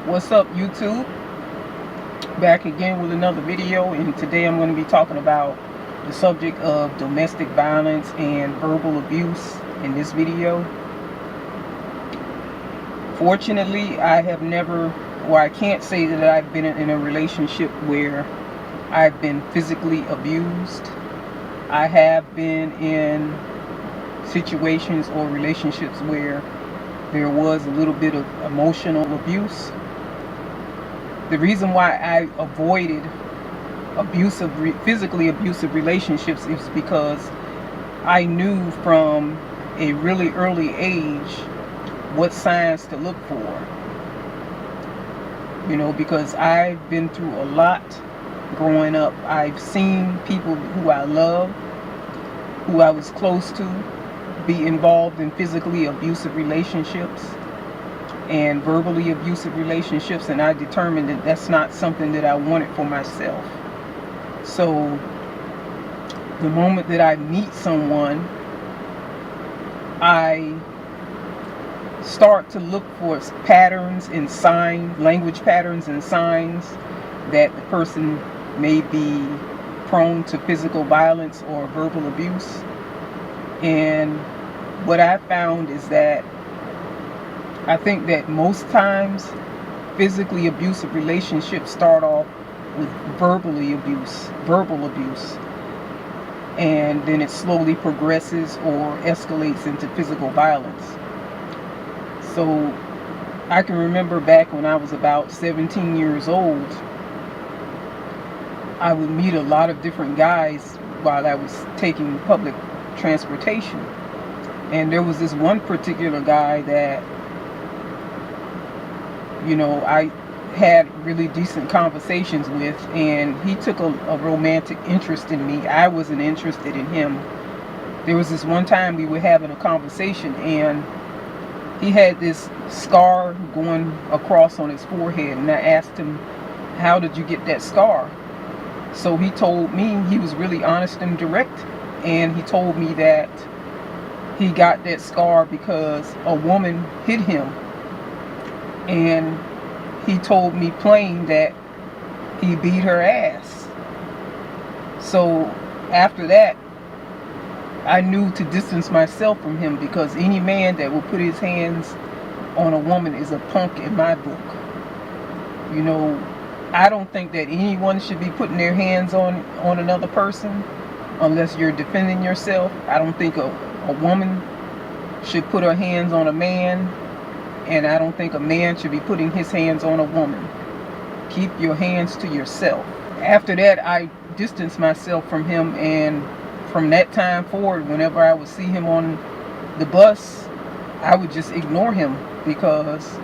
What's up, YouTube? Back again with another video, and today I'm going to be talking about the subject of domestic violence and verbal abuse in this video. Fortunately, I have never, or I can't say that I've been in a relationship where I've been physically abused. I have been in situations or relationships where there was a little bit of emotional abuse. The reason why I avoided physically abusive relationships is because I knew from a really early age what signs to look for. Because I've been through a lot growing up. I've seen people who I love, who I was close to, be involved in physically abusive relationships and verbally abusive relationships, and I determined that that's not something that I wanted for myself. So the moment that I meet someone, I start to look for patterns and signs, language patterns and signs that the person may be prone to physical violence or verbal abuse. And what I found is that I think that most times physically abusive relationships start off with verbal abuse, and then it slowly progresses or escalates into physical violence. So I can remember back when I was about 17 years old, I would meet a lot of different guys while I was taking public transportation. And there was this one particular guy that I had really decent conversations with, and he took a romantic interest in me. I wasn't interested in him. There was this one time we were having a conversation, and he had this scar going across on his forehead, and I asked him, "How did you get that scar?" So he told me, he was really honest and direct, and he told me that he got that scar because a woman hit him. And he told me plain that he beat her ass. So after that, I knew to distance myself from him, because any man that will put his hands on a woman is a punk in my book. I don't think that anyone should be putting their hands on another person unless you're defending yourself. I don't think a woman should put her hands on a man, and I don't think a man should be putting his hands on a woman. Keep your hands to yourself. After that, I distanced myself from him, and from that time forward, whenever I would see him on the bus, I would just ignore him, because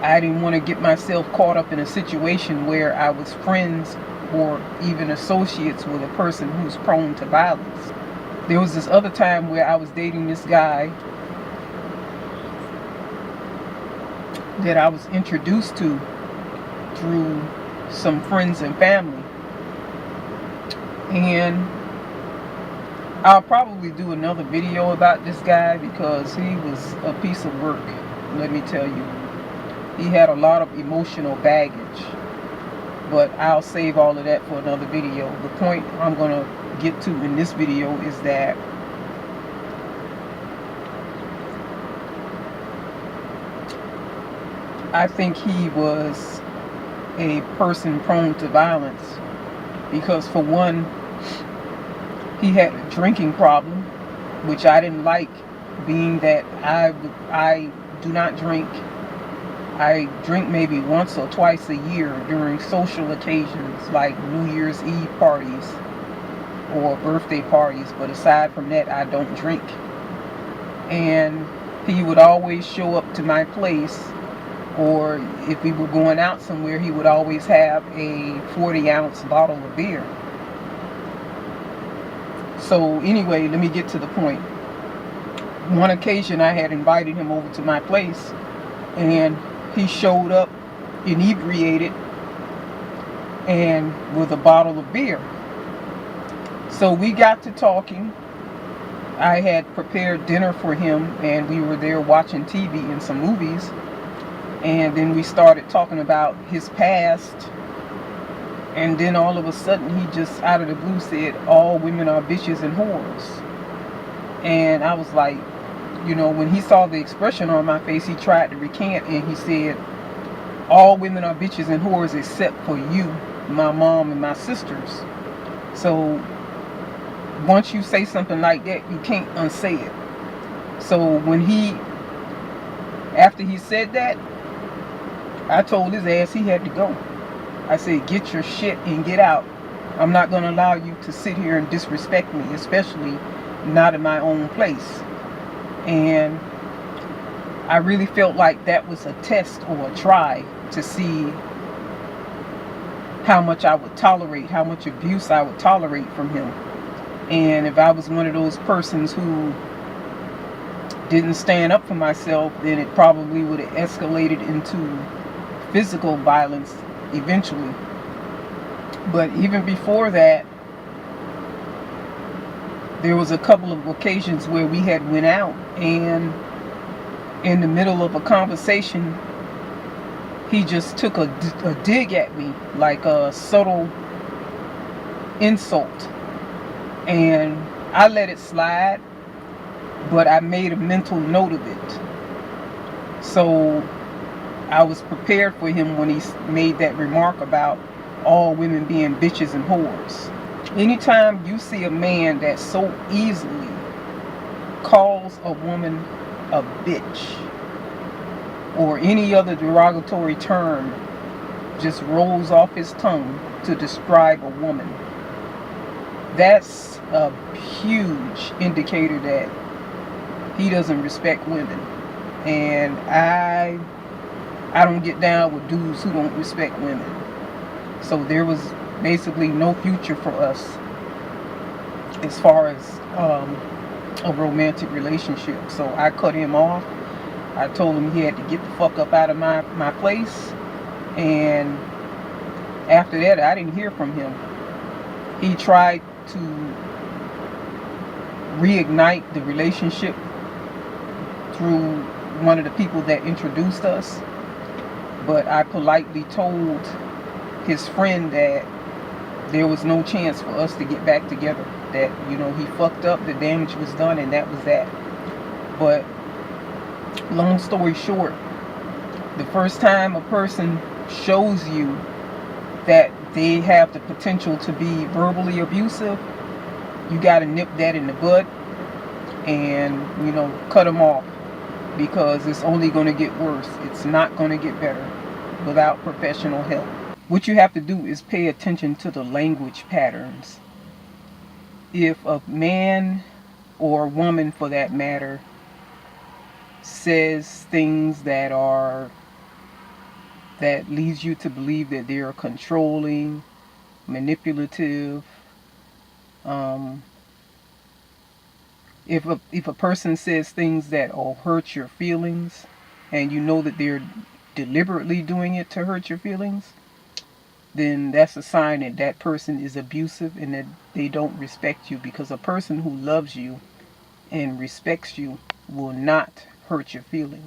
I didn't want to get myself caught up in a situation where I was friends or even associates with a person who's prone to violence. There was this other time where I was dating this guy that I was introduced to through some friends and family. And I'll probably do another video about this guy, because he was a piece of work, let me tell you. He had a lot of emotional baggage, but I'll save all of that for another video. The point I'm going to get to in this video is that I think he was a person prone to violence, because for one, he had a drinking problem, which I didn't like, being that I do not drink. I drink maybe once or twice a year during social occasions like New Year's Eve parties or birthday parties, but aside from that, I don't drink. And he would always show up to my place, or if we were going out somewhere, he would always have a 40-ounce bottle of beer. So anyway, let me get to the point. One occasion, I had invited him over to my place, and he showed up inebriated and with a bottle of beer. So we got to talking. I had prepared dinner for him, and we were there watching TV and some movies. And then we started talking about his past. And then all of a sudden, he just out of the blue said, all women are bitches and whores. And I was like, when he saw the expression on my face, he tried to recant, and he said, all women are bitches and whores except for you, my mom, and my sisters. So once you say something like that, you can't unsay it. So after he said that, I told his ass he had to go. I said, get your shit and get out. I'm not going to allow you to sit here and disrespect me, especially not in my own place. And I really felt like that was a test or a try to see how much I would tolerate, how much abuse I would tolerate from him. And if I was one of those persons who didn't stand up for myself, then it probably would have escalated into physical violence eventually. But even before that, there was a couple of occasions where we had went out, and in the middle of a conversation, he just took a dig at me, like a subtle insult. And I let it slide, but I made a mental note of it. So I was prepared for him when he made that remark about all women being bitches and whores. Anytime you see a man that so easily calls a woman a bitch or any other derogatory term just rolls off his tongue to describe a woman, that's a huge indicator that he doesn't respect women. And I don't get down with dudes who don't respect women. So there was basically no future for us as far as a romantic relationship. So I cut him off. I told him he had to get the fuck up out of my place. And after that, I didn't hear from him. He tried to reignite the relationship through one of the people that introduced us. But I politely told his friend that there was no chance for us to get back together. That, he fucked up, the damage was done, and that was that. But long story short, the first time a person shows you that they have the potential to be verbally abusive, you got to nip that in the bud and, cut them off, because it's only going to get worse. It's not going to get better without professional help. What you have to do is pay attention to the language patterns. If a man or a woman, for that matter, says things that leads you to believe that they're controlling, manipulative, if a person says things that will hurt your feelings, and you know that they're deliberately doing it to hurt your feelings, then that's a sign that that person is abusive and that they don't respect you. Because a person who loves you and respects you will not hurt your feelings.